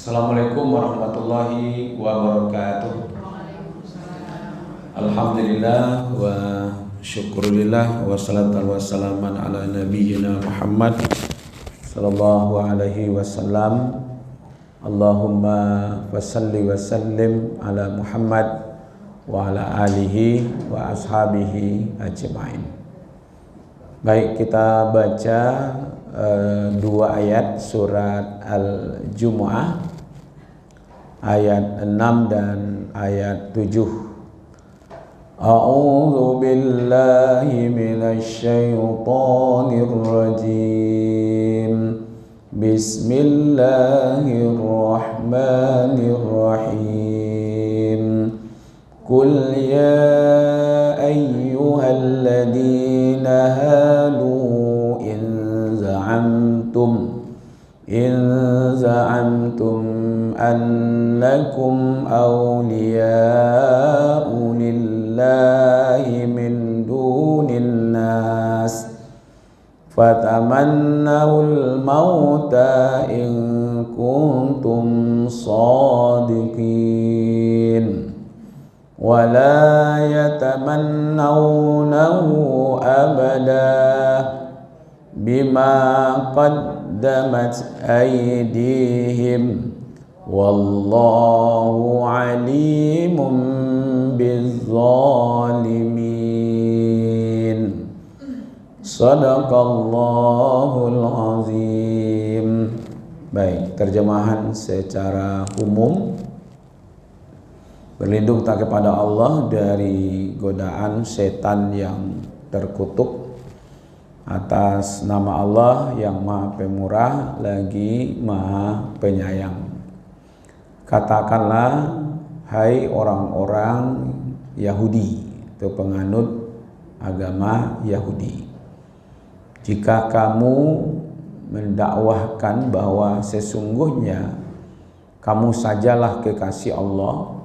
Assalamualaikum warahmatullahi wabarakatuh. Alhamdulillah wa syukurillah wa salatu wa salaman ala nabiyyina Muhammad sallallahu alaihi wasallam. Allahumma fasalli wa sallim ala Muhammad wa ala alihi wa ashabihi ajma'in. Baik, kita baca dua ayat surat Al-Jumu'ah, ayat 6 dan ayat 7. A'udzu billahi minasy syaithanir rajim. Bismillahirrahmanirrahim. Qul ya ayyuhalladzina hadu in za'amtum annakum awliya'u lillahi min dunin nas fatamannawul mauta in kuntum shadiqin wala yatamannawnahu abada bima qaddamat aydihim wallahu alimun bizzalimin. Shadaqallahul azim. Baik, terjemahan secara umum. Berlindung tak kepada Allah dari godaan setan yang terkutuk atas nama Allah yang Maha Pemurah lagi Maha Penyayang. Katakanlah, hai orang-orang Yahudi atau penganut agama Yahudi, jika kamu mendakwahkan bahwa sesungguhnya kamu sajalah kekasih Allah,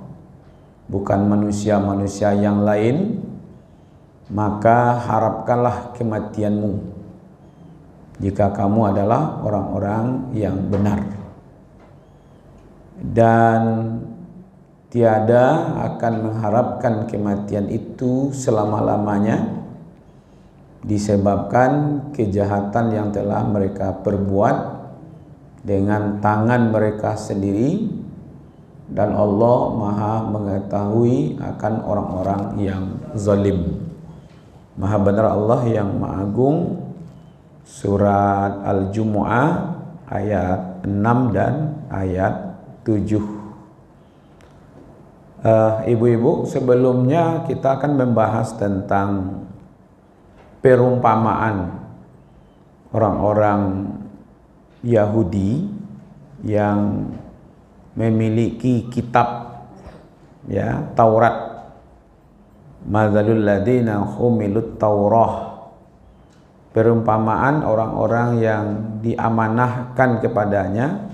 bukan manusia-manusia yang lain, maka harapkanlah kematianmu jika kamu adalah orang-orang yang benar, dan tiada akan mengharapkan kematian itu selama-lamanya disebabkan kejahatan yang telah mereka perbuat dengan tangan mereka sendiri, dan Allah Maha mengetahui akan orang-orang yang zalim. Maha benar Allah yang Maha Agung. Surat Al-Jumu'ah ayat 6 dan ayat 7. Ibu-ibu, sebelumnya kita akan membahas tentang perumpamaan orang-orang Yahudi yang memiliki kitab, ya, Taurat. Madzalul ladina humilut Taurah. Perumpamaan orang-orang yang diamanahkan kepadanya,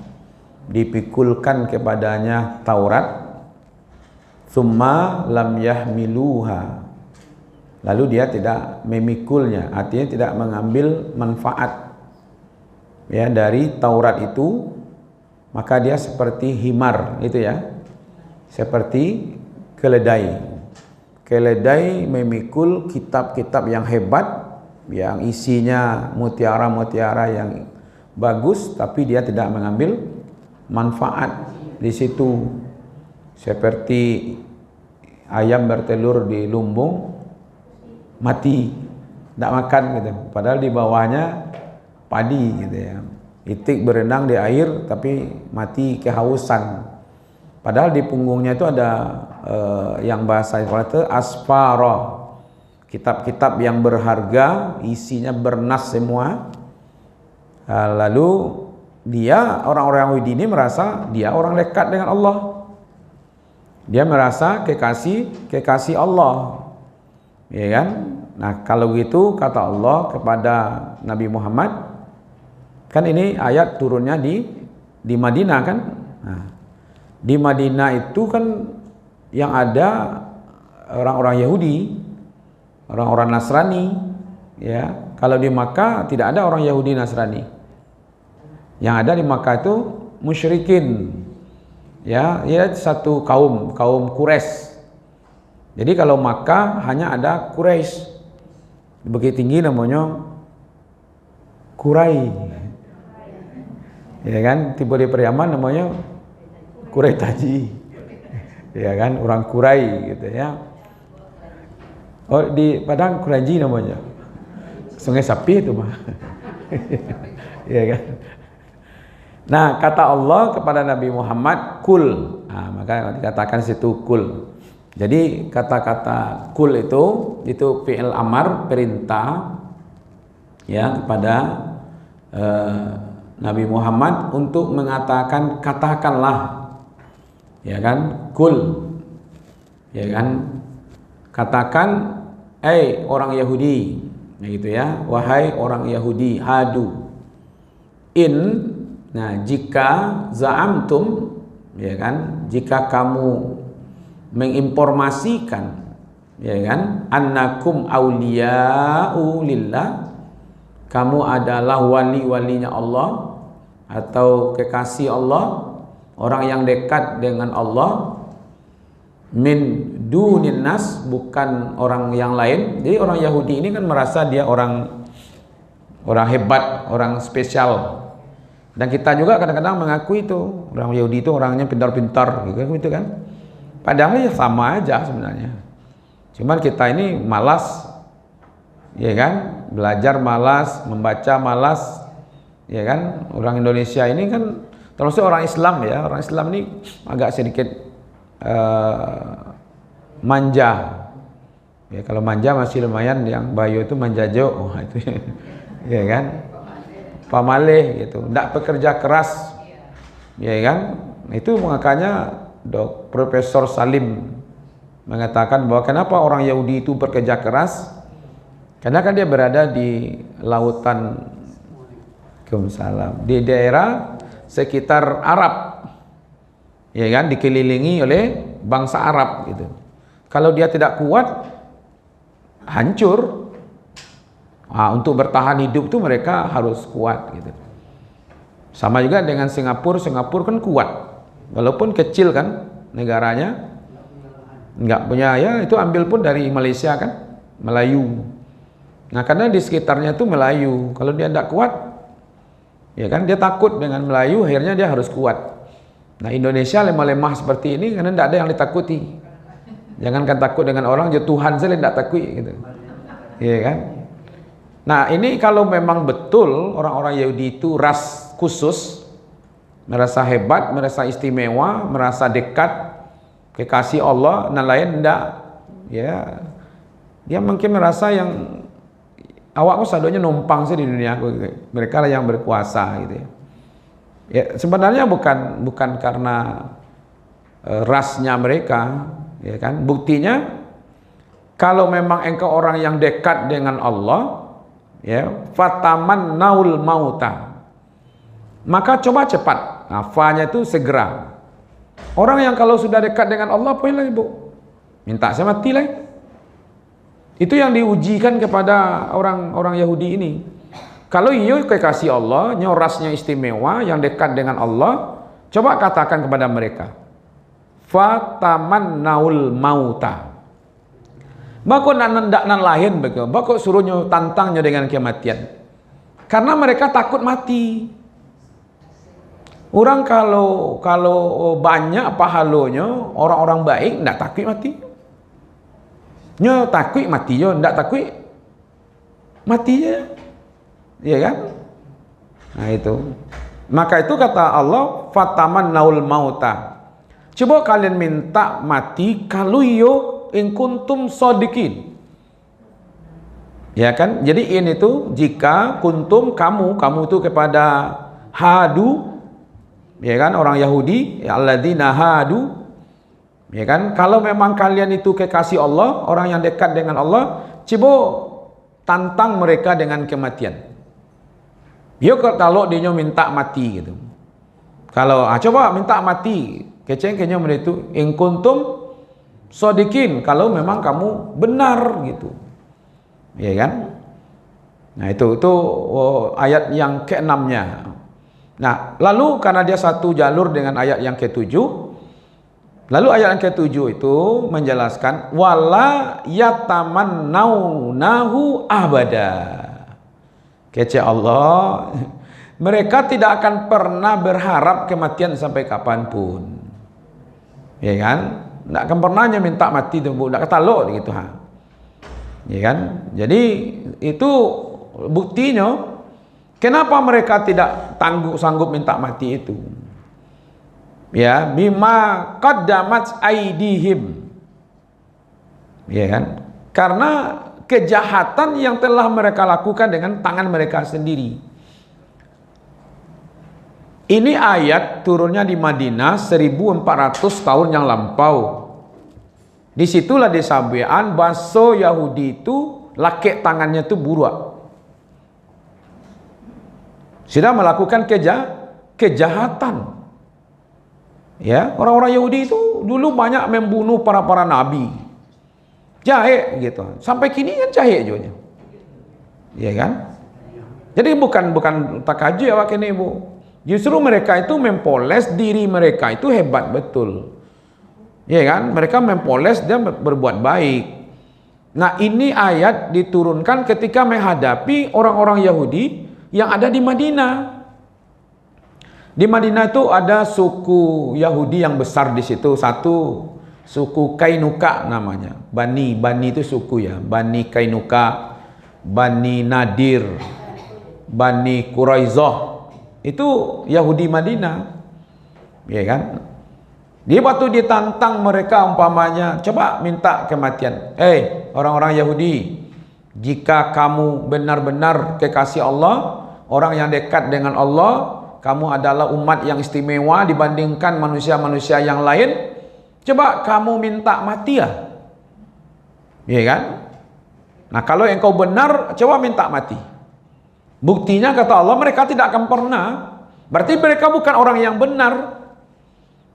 dipikulkan kepadanya Taurat, summa lam yahmiluha, lalu dia tidak memikulnya, artinya tidak mengambil manfaat, ya, dari Taurat itu, maka dia seperti himar, itu ya, seperti keledai. Keledai memikul kitab-kitab yang hebat, yang isinya mutiara-mutiara yang bagus, tapi dia tidak mengambil manfaat di situ. Seperti ayam bertelur di lumbung, mati, tidak makan gitu. Padahal di bawahnya padi gitu ya. Itik berenang di air tapi mati kehausan. Padahal di punggungnya itu ada yang bahasa itu asfara, kitab-kitab yang berharga, isinya bernas semua. Lalu dia, orang-orang Yahudi ini merasa dia orang dekat dengan Allah. Dia merasa kekasih Allah, ya kan? Nah, kalau gitu kata Allah kepada Nabi Muhammad, kan ini ayat turunnya di Madinah kan? Nah, di Madinah itu kan yang ada orang-orang Yahudi, orang-orang Nasrani, ya. Kalau di Makkah tidak ada orang Yahudi Nasrani. Yang ada di Makkah itu musyrikin, Ya, ya satu kaum Quraisy. Jadi kalau Makkah hanya ada Quraisy. Bukit Tinggi namanya Kurai. Ya kan, tipe di Periaman namanya Kurai Taji. Ya kan, orang Kurai gitu ya. Oh, di Padang Kuraji namanya. Sungai Sapi itu mah. Ya kan. Nah, kata Allah kepada Nabi Muhammad, kul. Nah, maka dikatakan situ kul. Jadi kata-kata kul itu fi'il amar, perintah ya kepada Nabi Muhammad untuk mengatakan katakanlah, ya kan, kul, ya kan, katakan, orang Yahudi, ya gitu ya, wahai orang Yahudi, hadu, nah jika za'amtum, ya kan, jika kamu menginformasikan, ya kan, annakum auliya'u lillah, kamu adalah wali-walinya Allah atau kekasih Allah, orang yang dekat dengan Allah, min dunin nas, bukan orang yang lain. Jadi orang Yahudi ini kan merasa dia orang hebat, orang spesial. Dan kita juga kadang-kadang mengakui itu, orang Yahudi itu orangnya pintar-pintar gitu kan. Padahal ya sama aja sebenarnya. Cuman kita ini malas, ya kan, belajar malas, membaca malas, ya kan. Orang Indonesia ini kan termasuk orang Islam ya, orang Islam ini agak sedikit manja. Ya kalau manja masih lumayan, yang Bayu itu manjajo, itu ya kan, pamaleh gitu, tidak pekerja keras, ya kan. Itu makanya Profesor Salim mengatakan bahwa kenapa orang Yahudi itu bekerja keras, karena kan dia berada di lautan, di daerah sekitar Arab, ya kan, dikelilingi oleh bangsa Arab gitu. Kalau dia tidak kuat, hancur. Untuk bertahan hidup tuh mereka harus kuat gitu. Sama juga dengan Singapura kan kuat, walaupun kecil kan negaranya, nggak punya, ya itu ambil pun dari Malaysia kan, Melayu. Nah karena di sekitarnya tuh Melayu, kalau dia tidak kuat, ya kan, dia takut dengan Melayu, akhirnya dia harus kuat. Nah Indonesia lemah-lemah seperti ini karena tidak ada yang ditakuti. Jangankan takut dengan orang, ya Tuhan saja tidak takut gitu, ya kan. Nah ini kalau memang betul orang-orang Yahudi itu ras khusus, merasa hebat, merasa istimewa, merasa dekat, kekasih Allah, dan lain enggak, ya dia mungkin merasa yang awakku sadonya numpang sih di dunia aku, mereka lah yang berkuasa gitu ya. Ya sebenarnya bukan karena rasnya mereka, ya kan. Buktinya kalau memang engkau orang yang dekat dengan Allah, ya, fataman naul mauta, maka coba cepat. Fanya itu segera. Orang yang kalau sudah dekat dengan Allah, apa lagi bu? Minta saya mati lagi. Itu yang diujikan kepada orang Yahudi ini. Kalau iyo kekasih Allah, nyorasnya istimewa, yang dekat dengan Allah, coba katakan kepada mereka, fataman naul mauta. Bako nan lain begitu, bako suruhnya tantangnya dengan kematian. Karena mereka takut mati. Orang kalau banyak pahalonya, orang-orang baik tidak takut mati. Nya takut mati yo, tidak takut mati ya. Iya kan? Nah itu. Maka itu kata Allah, fataman naul mauta. Coba kalian minta mati kalau yo in kuntum sodikin, ya kan. Jadi ini tuh jika kuntum kamu itu kepada hadu, ya kan, orang Yahudi, alladzina hadu, ya kan. Kalau memang kalian itu kekasih Allah, orang yang dekat dengan Allah, coba tantang mereka dengan kematian. Yo kalau dia minta mati gitu, kalau coba minta mati, keceng-keceng mereka itu in kuntum sodikin, kalau memang kamu benar gitu, ya kan. Nah itu ayat yang ke-6-nya. Nah lalu karena dia satu jalur dengan ayat yang ke-7, Lalu ayat yang ke-7 itu menjelaskan wala yatamannaunahu abada. Kece Allah. Mereka tidak akan pernah berharap kematian sampai kapanpun. Ya kan? Tidak akan pernahnya minta mati tu, tidak ketaluk gitu ha. Ya kan? Jadi itu buktinya kenapa mereka tidak sanggup minta mati itu. Ya, bima qaddamat aidihim. Ya kan? Karena kejahatan yang telah mereka lakukan dengan tangan mereka sendiri. Ini ayat turunnya di Madinah 1400 tahun yang lampau. Disitulah disampaikan bahasa Yahudi itu laki tangannya itu buruak. Sudah melakukan kejahatan. Ya, orang-orang Yahudi itu dulu banyak membunuh para nabi. Jahe gitu. Sampai kini kan jahe juga. Ya kan? Jadi bukan takaji awak ini, Bu. Justru mereka itu mempoles diri mereka itu hebat betul. Ya kan? Mereka mempoles dan berbuat baik. Nah, ini ayat diturunkan ketika menghadapi orang-orang Yahudi yang ada di Madinah. Di Madinah itu ada suku Yahudi yang besar di situ, satu suku Kainuka namanya. Bani itu suku ya. Bani Kainuka, Bani Nadir, Bani Quraizah. Itu Yahudi Madinah. Ya kan? Dia waktu ditantang mereka umpamanya, coba minta kematian. Orang-orang Yahudi, jika kamu benar-benar kekasih Allah, orang yang dekat dengan Allah, kamu adalah umat yang istimewa dibandingkan manusia-manusia yang lain, coba kamu minta mati ya. Ya kan? Nah, kalau engkau benar, coba minta mati. Buktinya kata Allah, mereka tidak akan pernah. Berarti mereka bukan orang yang benar.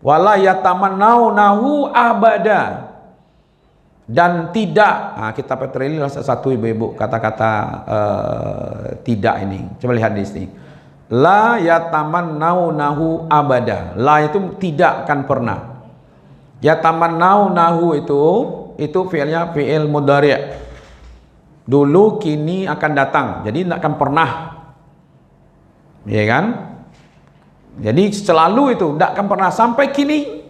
Wala yatamannaunahu abada. Dan tidak, kita petrili satu ibu-ibu kata-kata tidak ini. Coba lihat di sini. La yatamannaunahu abada. La itu tidak akan pernah. Yatamannaunahu itu fi'ilnya fi'il mudhari'. Dulu, kini, akan datang. Jadi tidak akan pernah. Ya kan? Jadi selalu itu tidak akan pernah sampai kini.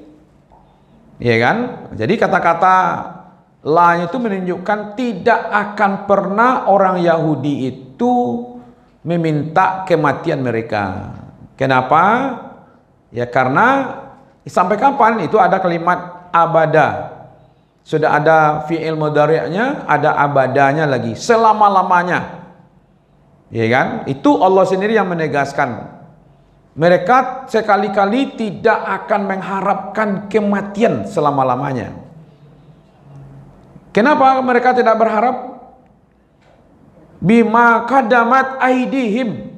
Ya kan? Jadi kata-kata la itu menunjukkan tidak akan pernah orang Yahudi itu meminta kematian mereka. Kenapa? Ya karena sampai kapan itu ada kalimat abada. Sudah ada fi'il mudhari'nya, ada abadanya lagi, selama-lamanya. Ya kan? Itu Allah sendiri yang menegaskan. Mereka sekali-kali tidak akan mengharapkan kematian selama-lamanya. Kenapa mereka tidak berharap? Bima qaddamat aidihim.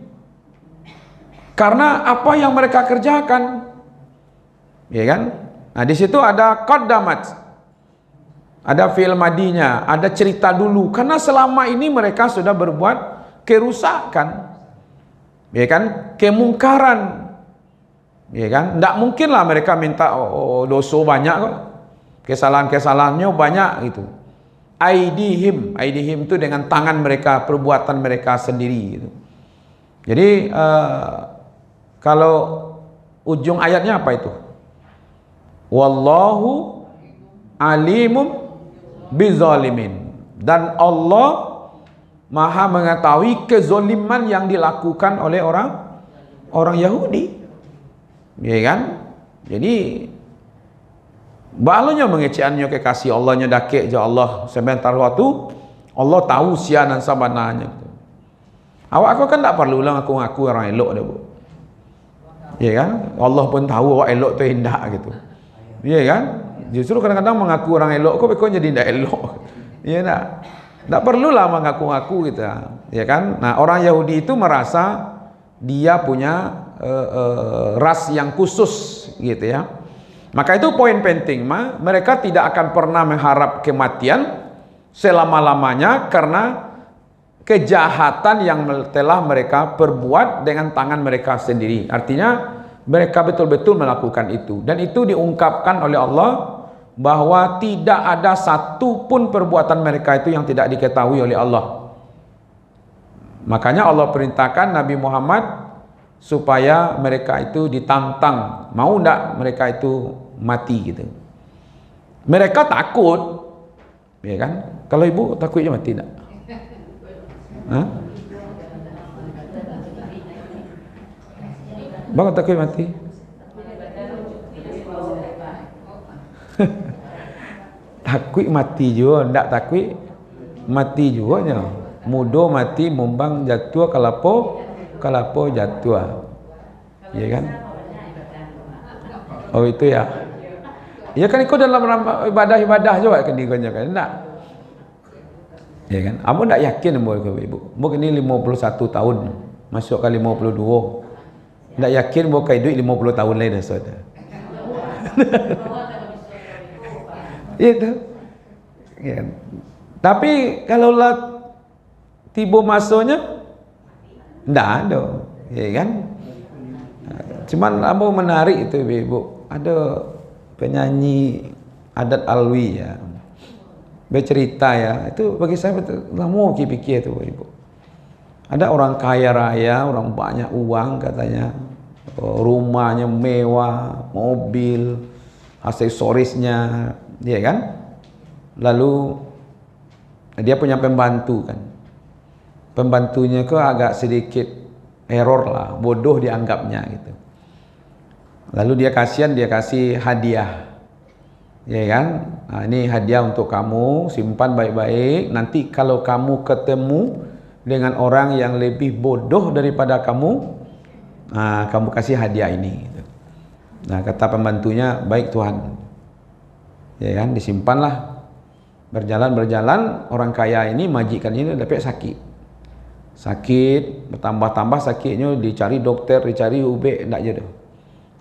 Karena apa yang mereka kerjakan. Ya kan? Nah, di situ ada qaddamat. Ada fi'il madinya, ada cerita dulu. Karena selama ini mereka sudah berbuat kerusakan. Ya kan? Kemungkaran. Ya kan? Tidak mungkinlah mereka minta dosa banyak kok. Kesalahan-kesalahannya banyak gitu. Aidihim itu dengan tangan mereka, perbuatan mereka sendiri gitu. Jadi kalau ujung ayatnya apa itu? Wallahu alimum bizalimin. Dan Allah Maha mengetahui kezaliman yang dilakukan oleh orang Yahudi. Ya kan? Jadi balunya mengeceannya kekasih Allahnya dakik je Allah sebentar waktu Allah tahu sian dan sabananya. Awak aku kan tak perlulah ngaku-ngaku orang elok dah, Bu. Ya kan? Allah pun tahu awak elok tu indah gitu. Ya kan? Justru kadang-kadang mengaku orang elok kok jadi tidak elok. Ya tak? Tak perlulah mengaku-ngaku kita. Ya kan? Nah, orang Yahudi itu merasa dia punya ras yang khusus gitu ya. Maka itu poin penting, mereka tidak akan pernah mengharap kematian selama-lamanya karena kejahatan yang telah mereka perbuat dengan tangan mereka sendiri. Artinya Mereka betul-betul melakukan itu, dan itu diungkapkan oleh Allah bahwa tidak ada satu pun perbuatan mereka itu yang tidak diketahui oleh Allah. Makanya Allah perintahkan Nabi Muhammad supaya mereka itu ditantang, mau tidak mereka itu mati gitu. Mereka takut, ya kan? Kalau ibu takutnya mati tidak? Hah? Bang takut mati? Takut mati juga, tidak takut mati juga nya. Mudo mati mumbang jatuh kalapo jatuh. Ya kan? Oh itu ya. Ya kan ikut dalam ibadah juga kan dikonya kan enggak. Ya kan? Kamu enggak yakin ibu? Mungkin ini 51 tahun, masuk ke 52. Enggak yakin mau kai duit 50 tahun lain dah sudah. Itu. Ya. Tapi kalau lah tiba masanya enggak ada, ya kan? Cuman kamu menarik itu ibu. Ada penyanyi adat Alwi ya, bercerita ya, itu bagi saya betul lama pikir itu ibu. Ada orang kaya raya, orang banyak uang katanya, rumahnya mewah, mobil, aksesorisnya, ya kan? Lalu dia punya pembantu kan, pembantunya kok agak sedikit error lah, bodoh dianggapnya gitu. Lalu dia kasihan, dia kasih hadiah, ya kan? Nah, ini hadiah untuk kamu, simpan baik-baik. Nanti kalau kamu ketemu dengan orang yang lebih bodoh daripada kamu, nah, kamu kasih hadiah ini. Nah, kata pembantunya, baik Tuhan. Ya kan? Disimpanlah. Berjalan, orang kaya ini, majikan ini dapat sakit, bertambah-tambah sakitnya, dicari dokter, dicari UB, tidak jadi.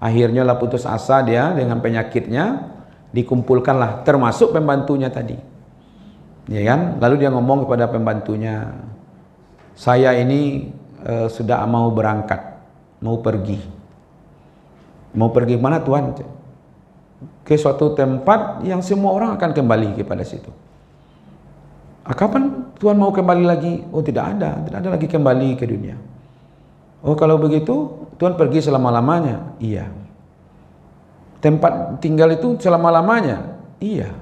Akhirnya lah putus asa dia dengan penyakitnya, dikumpulkanlah termasuk pembantunya tadi, ya kan? Lalu dia ngomong kepada pembantunya, saya ini sudah mau berangkat, mau pergi mana Tuan? Ke suatu tempat yang semua orang akan kembali kepada situ. Kapan Tuan mau kembali lagi? Oh tidak ada lagi kembali ke dunia. Oh kalau begitu Tuhan pergi selama-lamanya? Iya. Tempat tinggal itu selama-lamanya? Iya.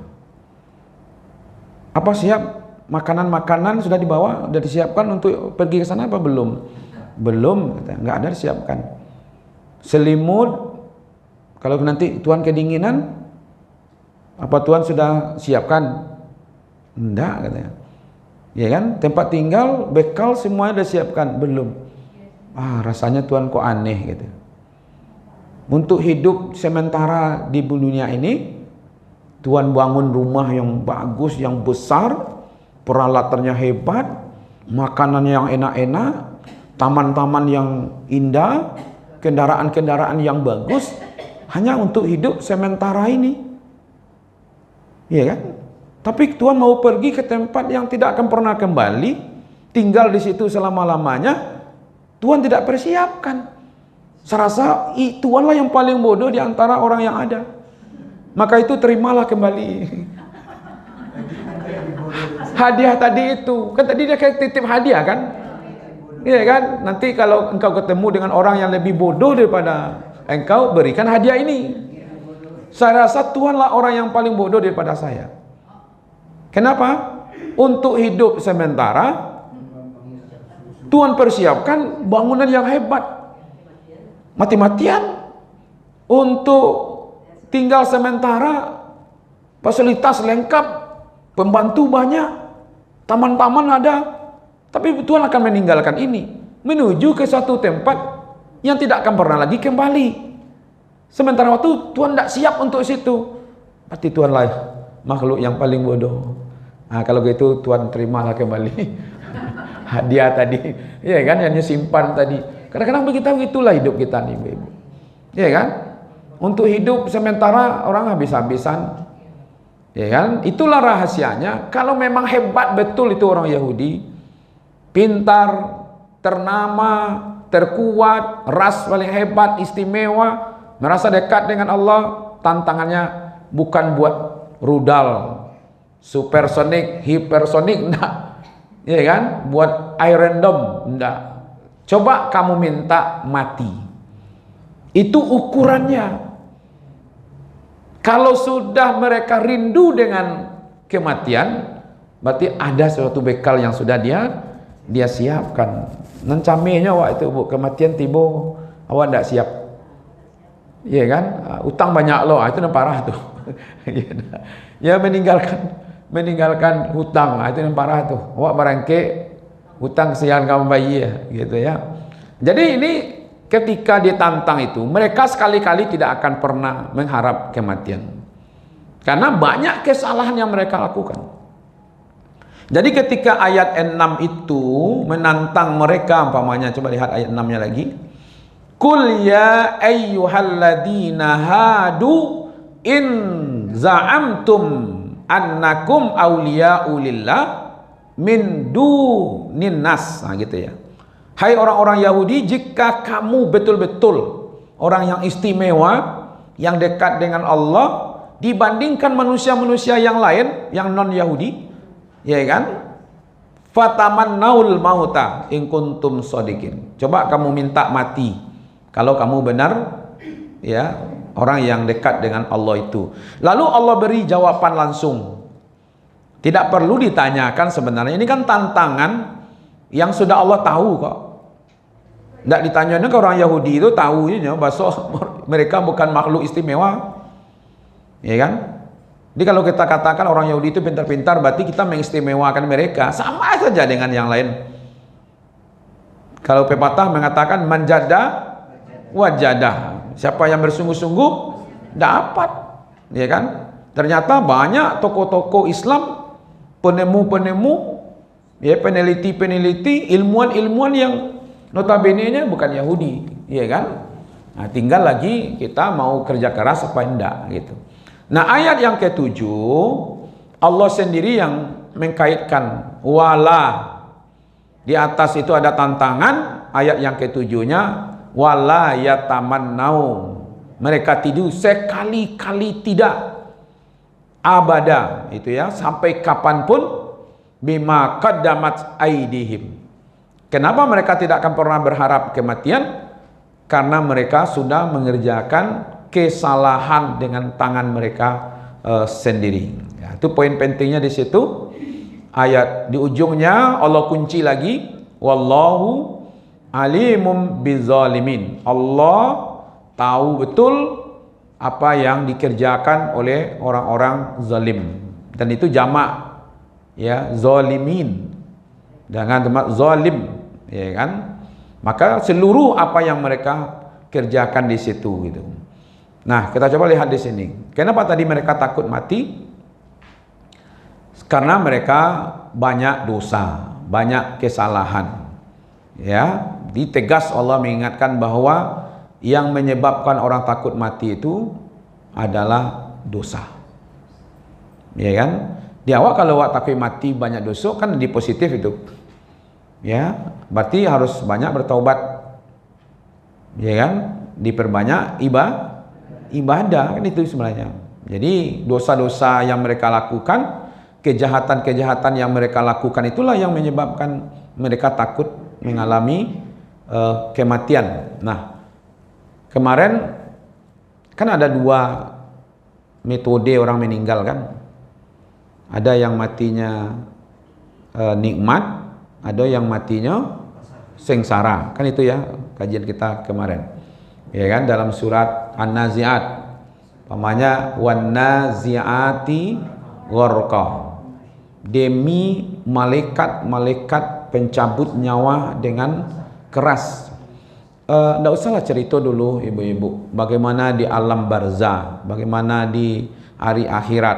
Apa siap makanan-makanan sudah dibawa, sudah disiapkan untuk pergi ke sana apa belum? Belum, nggak ada disiapkan. Selimut, kalau nanti Tuhan kedinginan, apa Tuhan sudah siapkan? Enggak katanya. Ya kan? Tempat tinggal, bekal semuanya sudah siapkan? Belum. Rasanya Tuhan kok aneh gitu. Untuk hidup sementara di dunia ini, Tuhan bangun rumah yang bagus, yang besar, peralatannya hebat, makanannya yang enak-enak, taman-taman yang indah, kendaraan-kendaraan yang bagus, hanya untuk hidup sementara ini. Iya kan? Tapi Tuhan mau pergi ke tempat yang tidak akan pernah kembali, tinggal di situ selama-lamanya. Tuhan tidak persiapkan. Saya rasa Tuhanlah yang paling bodoh di antara orang yang ada. Maka itu terimalah kembali hadiah tadi itu. Kan tadi dia kayak titip hadiah kan? Iya kan? Nanti kalau engkau ketemu dengan orang yang lebih bodoh daripada engkau, berikan hadiah ini. Saya rasa Tuhanlah orang yang paling bodoh daripada saya. Kenapa? Untuk hidup sementara Tuhan persiapkan bangunan yang hebat, mati-matian. Untuk tinggal sementara, fasilitas lengkap, pembantu banyak, taman-taman ada. Tapi Tuhan akan meninggalkan ini, menuju ke suatu tempat yang tidak akan pernah lagi kembali. Sementara waktu Tuhan tidak siap untuk situ. Berarti Tuhanlah makhluk yang paling bodoh. Kalau gitu Tuhan terimalah kembali hadiah tadi, ya kan, yang simpan tadi. Kadang-kadang begitulah hidup kita nih, ibu, ya kan? Untuk hidup sementara orang habis-habisan, ya kan? Itulah rahasianya. Kalau memang hebat betul itu orang Yahudi, pintar, ternama, terkuat, ras paling hebat, istimewa, merasa dekat dengan Allah. Tantangannya bukan buat rudal supersonik, hipersonik, enggak. Ya kan? Buat Iron Dome, enggak. Coba kamu minta mati. Itu ukurannya. Kalau sudah mereka rindu dengan kematian, berarti ada suatu bekal yang sudah dia siapkan. Nancamenya awak itu, Bu, kematian tiba, awak tidak siap. Iya kan? Utang banyak loh, itu yang parah tuh. Ya meninggalkan hutang, itu yang parah tuh. Awak barangke hutang kesian kamu bayi ya, gitu ya. Jadi ini ketika ditantang itu, mereka sekali-kali tidak akan pernah mengharap kematian. Karena banyak kesalahan yang mereka lakukan. Jadi ketika ayat 6 itu menantang mereka, umpamanya, coba lihat ayat 6-nya lagi. Qul ya ayyuhalladzina hadu in za'amtum annakum awliya'u lillah min dunin nas. Nah, gitu ya. Hai orang-orang Yahudi, jika kamu betul-betul orang yang istimewa, yang dekat dengan Allah dibandingkan manusia-manusia yang lain yang non-Yahudi, ya kan? Fatamannaul mauta in kuntum shodiqin. Coba kamu minta mati kalau kamu benar ya, orang yang dekat dengan Allah itu. Lalu Allah beri jawaban langsung. Tidak perlu ditanyakan sebenarnya. Ini kan tantangan yang sudah Allah tahu kok. Tidak ditanyanya ke orang Yahudi itu tahu ini bahwa mereka bukan makhluk istimewa. Ya kan? Jadi kalau kita katakan orang Yahudi itu pintar-pintar, berarti kita mengistimewakan mereka. Sama saja dengan yang lain. Kalau pepatah mengatakan manjada wajadah, siapa yang bersungguh-sungguh dapat, ya kan? Ternyata banyak tokoh-tokoh Islam, penemu-penemu, ya, peneliti-peneliti, ilmuwan-ilmuwan yang notabene-nya bukan Yahudi, ya kan? Nah, tinggal lagi kita mau kerja keras apa enggak gitu. Nah, ayat yang ke-7 Allah sendiri yang mengkaitkan wala. Di atas itu ada tantangan, ayat yang ke-7-nya wala yatamannau. Mereka tidur sekali-kali tidak, abada, itu ya, sampai kapanpun, bima qaddamat aidihim. Kenapa mereka tidak akan pernah berharap kematian? Karena mereka sudah mengerjakan kesalahan dengan tangan mereka sendiri. Ya, itu poin pentingnya di situ. Ayat di ujungnya Allah kunci lagi, wallahu alimum bizzalimin. Allah tahu betul apa yang dikerjakan oleh orang-orang zalim. Dan itu jamak, ya, zalimin. Dengan tempat zalim, ya kan? Maka seluruh apa yang mereka kerjakan di situ gitu. Nah, kita coba lihat di sini. Kenapa tadi mereka takut mati? Karena mereka banyak dosa, banyak kesalahan. Ya, ditegas Allah mengingatkan bahwa yang menyebabkan orang takut mati itu adalah dosa. Ya kan? Di awal kalau awak takut mati banyak dosa kan di positif itu. Ya, berarti harus banyak bertaubat. Ya kan? Diperbanyak ibadah kan itu sebenarnya. Jadi dosa-dosa yang mereka lakukan, kejahatan-kejahatan yang mereka lakukan itulah yang menyebabkan mereka takut mengalami kematian. Nah, kemarin kan ada dua metode orang meninggal kan. Ada yang matinya nikmat, ada yang matinya sengsara. Kan itu ya kajian kita kemarin. Ya kan, dalam surat An-Nazi'at, namanya wan nazi'ati gharqa. Demi malaikat pencabut nyawa dengan keras. Tidak usahlah cerita dulu ibu-ibu bagaimana di alam barzah, bagaimana di hari akhirat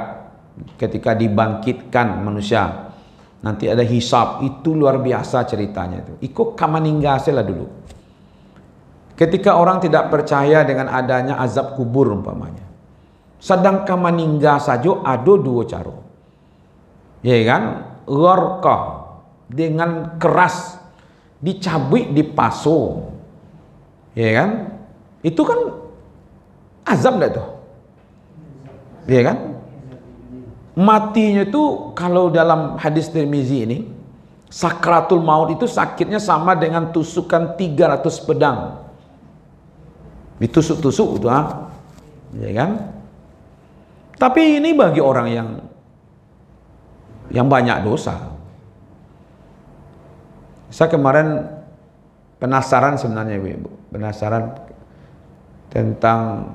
ketika dibangkitkan manusia, nanti ada hisab, itu luar biasa ceritanya itu. Ikut kamaningga saja dulu. Ketika orang tidak percaya dengan adanya azab kubur umpamanya, sedangkan meninggal saja ada dua cara, ya kan? Gharqa, dengan keras dicabik, dipaso, ya kan? Itu kan azab enggak tuh? Ya kan? Matinya itu kalau dalam hadis Tirmizi ini, sakratul maut itu sakitnya sama dengan tusukan 300 pedang. Ditusuk-tusuk itu, ya kan? Tapi ini bagi orang yang banyak dosa. Saya kemarin penasaran sebenarnya, Ibu, penasaran tentang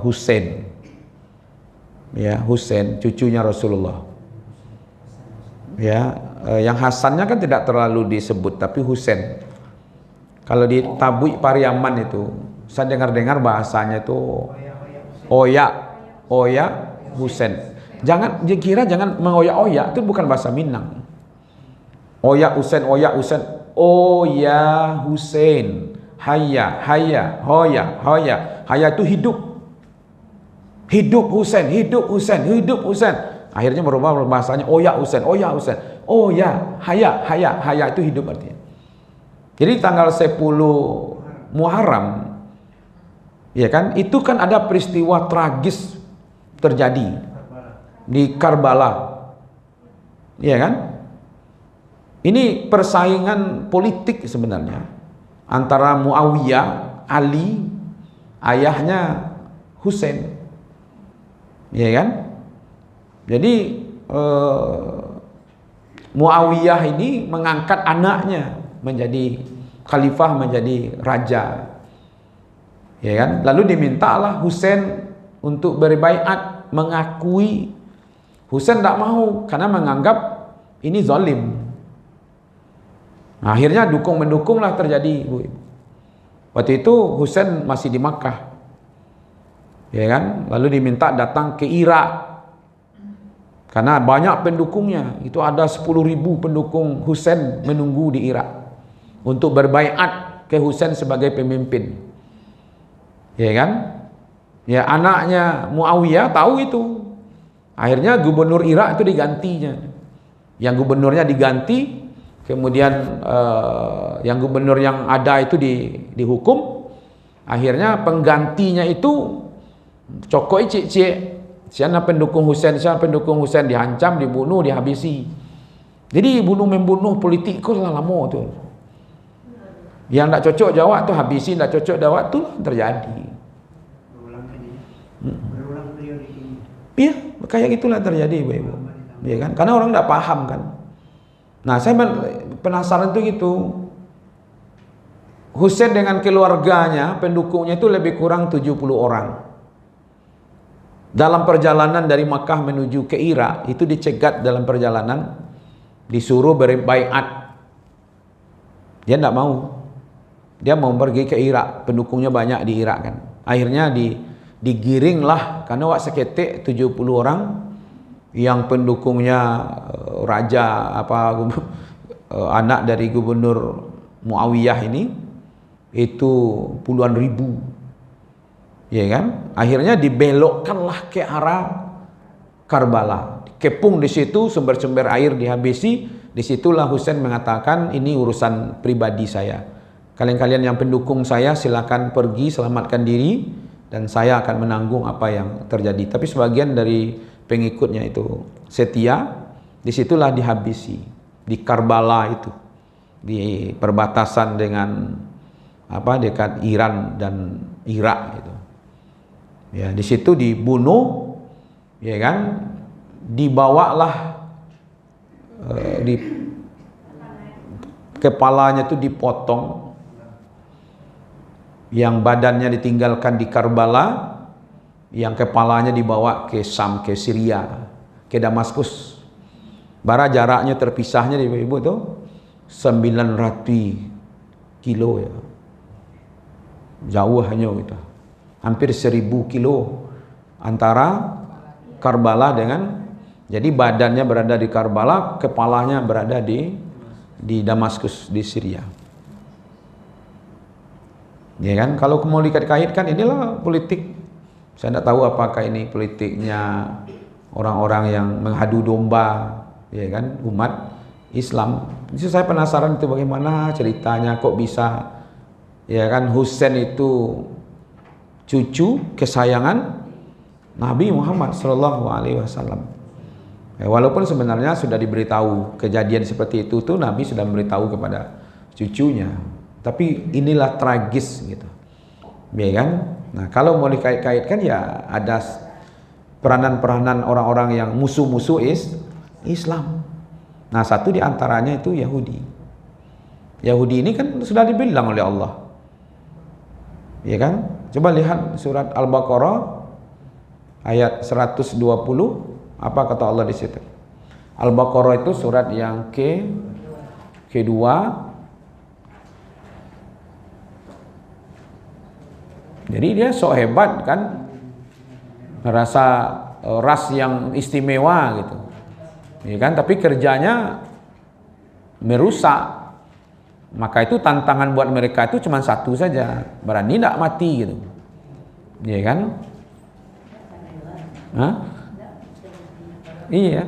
Husain. Ya, Husain cucunya Rasulullah. Ya, yang Hasannya kan tidak terlalu disebut, tapi Husain. Kalau di Tabui Pariaman itu, saya dengar-dengar bahasanya itu Oya Husain. Jangan dikira, jangan mengoyak-oyak, itu bukan bahasa Minang. Oya Husain, Oya Husain. Hayya, hoya. Hayya itu hidup. Hidup Husain. Akhirnya merubah bahasanya Oya Husain. Hayya itu hidup artinya. Jadi tanggal 10 Muharram, ya kan, itu kan ada peristiwa tragis terjadi di Karbala. Ya kan? Ini persaingan politik sebenarnya antara Muawiyah, Ali, ayahnya Husain. Ya kan? Jadi Muawiyah ini mengangkat anaknya menjadi khalifah, menjadi raja. Ya kan? Lalu dimintalah Husain untuk berbaiat, mengakui. Husain tidak mau karena menganggap ini zalim. Akhirnya mendukunglah terjadi, Bu. Waktu itu Husain masih di Makkah. Ya kan? Lalu diminta datang ke Irak. Karena banyak pendukungnya. Itu ada 10.000 pendukung Husain menunggu di Irak untuk berbaiat ke Husain sebagai pemimpin. Ya kan? Ya, anaknya Muawiyah tahu itu. Akhirnya gubernur Irak itu digantinya. Yang gubernurnya diganti, kemudian yang gubernur yang ada itu dihukum. Akhirnya penggantinya itu cokoi cik-cik, siapa pendukung Husain dihancam, dibunuh, dihabisi. Jadi membunuh politik lah lama tu. Yang tak cocok jawab tu habisi, tak cocok jawab tu terjadi. Berulang periode ini. Iya, kayak gitulah terjadi, Ibu. Iya kan? Karena orang tak paham kan. Nah, saya penasaran tuh gitu. Husain dengan keluarganya, pendukungnya itu lebih kurang 70 orang. Dalam perjalanan dari Makkah menuju ke Irak, itu dicegat dalam perjalanan, disuruh berbaiat. Dia tidak mau. Dia mau pergi ke Irak, pendukungnya banyak di Irak kan. Akhirnya digiringlah, karena wak seketik 70 orang yang pendukungnya raja anak dari gubernur Muawiyah ini, itu puluhan ribu. Ya kan? Akhirnya dibelokkanlah ke arah Karbala. Kepung di situ, sumber-sumber air dihabisi. Disitulah Husain mengatakan, ini urusan pribadi saya. Kalian-kalian yang pendukung saya silakan pergi, selamatkan diri, dan saya akan menanggung apa yang terjadi. Tapi sebagian dari pengikutnya itu setia. Disitulah dihabisi di Karbala itu, di perbatasan dengan dekat Iran dan Irak itu. Ya, di situ dibunuh, ya kan? Dibawalah kepalanya itu dipotong, yang badannya ditinggalkan di Karbala, yang kepalanya dibawa ke Sam, ke Syria, ke Damaskus. Bara jaraknya terpisahnya di Ibu tuh 900 kilo ya. Jauh hanya gitu. Hampir 1000 kilo antara Karbala dengan, jadi badannya berada di Karbala, kepalanya berada di Damaskus, di Syria. Ya kan, kalau mau dikait-kaitkan, inilah politik. Saya tidak tahu apakah ini politiknya orang-orang yang menghadu domba, ya kan, umat Islam. Jadi saya penasaran itu bagaimana ceritanya, kok bisa Ya kan, Husain itu cucu kesayangan Nabi Muhammad Shallallahu Alaihi Wasallam. Walaupun sebenarnya sudah diberitahu kejadian seperti itu tuh, Nabi sudah memberitahu kepada cucunya. Tapi inilah tragis gitu, ya kan? Nah, kalau mau dikait-kaitkan ya ada peranan-peranan orang-orang yang musuh-musuh Islam. Nah, satu di antaranya itu Yahudi. Yahudi ini kan sudah dibilang oleh Allah, ya kan? Coba lihat surat Al-Baqarah ayat 120, apa kata Allah di situ? Al-Baqarah itu surat yang kedua. Jadi dia sok hebat kan, merasa ras yang istimewa gitu, ya kan? Tapi kerjanya merusak. Maka itu tantangan buat mereka itu cuma satu saja, berani tidak mati gitu, ya kan? Hah? Iya.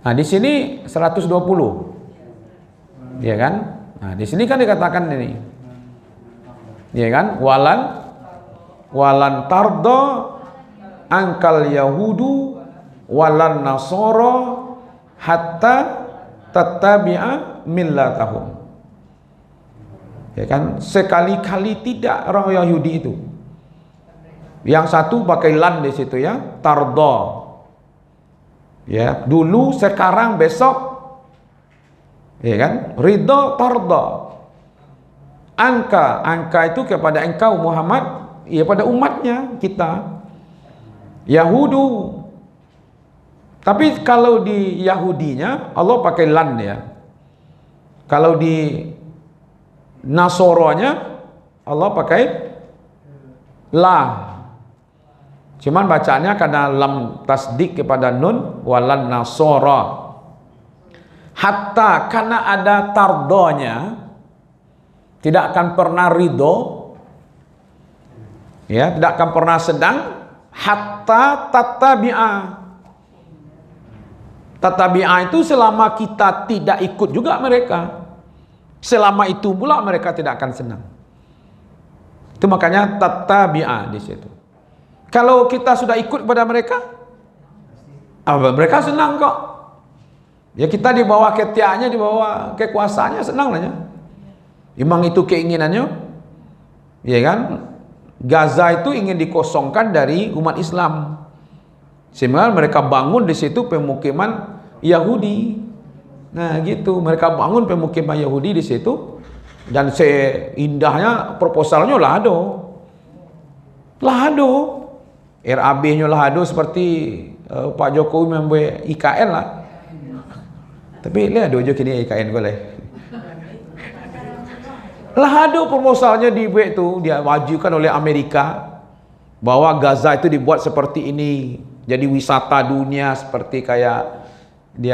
Nah, di sini 120, ya kan? Nah, di sini kan dikatakan ini, ya kan? Walan tardo angkal yahudu walan nasoro hatta tattabi'a millatahum. Ya kan, sekali-kali tidak orang Yahudi itu. Yang satu pakai lan di situ ya, tardo. Ya, dulu, sekarang, besok. Ya kan? Ridho, tardo. Angka itu kepada engkau Muhammad, ya pada umatnya kita. Yahudu. Tapi kalau di Yahudinya Allah pakai lan ya. Kalau di Nasoronya Allah pakai la. Cuman bacaannya karena lam tasdik kepada nun, walan nasoro. Hatta karena ada tardonya, tidak akan pernah ridho, ya, tidak akan pernah sedang. Hatta tattabi'a. Tattabi'a itu selama kita tidak ikut juga mereka, selama itu pula mereka tidak akan senang. Itu makanya tattabi'a di situ. Kalau kita sudah ikut kepada mereka, mereka senang kok. Ya, kita di bawah ketiaknya, di bawah kekuasaannya, senang aja. Memang itu keinginannya, ya kan? Gaza itu ingin dikosongkan dari umat Islam. Sehingga mereka bangun di situ pemukiman Yahudi. Nah, gitu. Mereka bangun pemukiman Yahudi di situ. Dan seindahnya proposalnya Lahado. RAB-nya Lahado seperti Pak Jokowi membuat IKN lah. Tapi lihat dojo kini IKN boleh. Lahado proposalnya dibuat itu, dia wajukan oleh Amerika bahwa Gaza itu dibuat seperti ini. Jadi wisata dunia seperti kayak di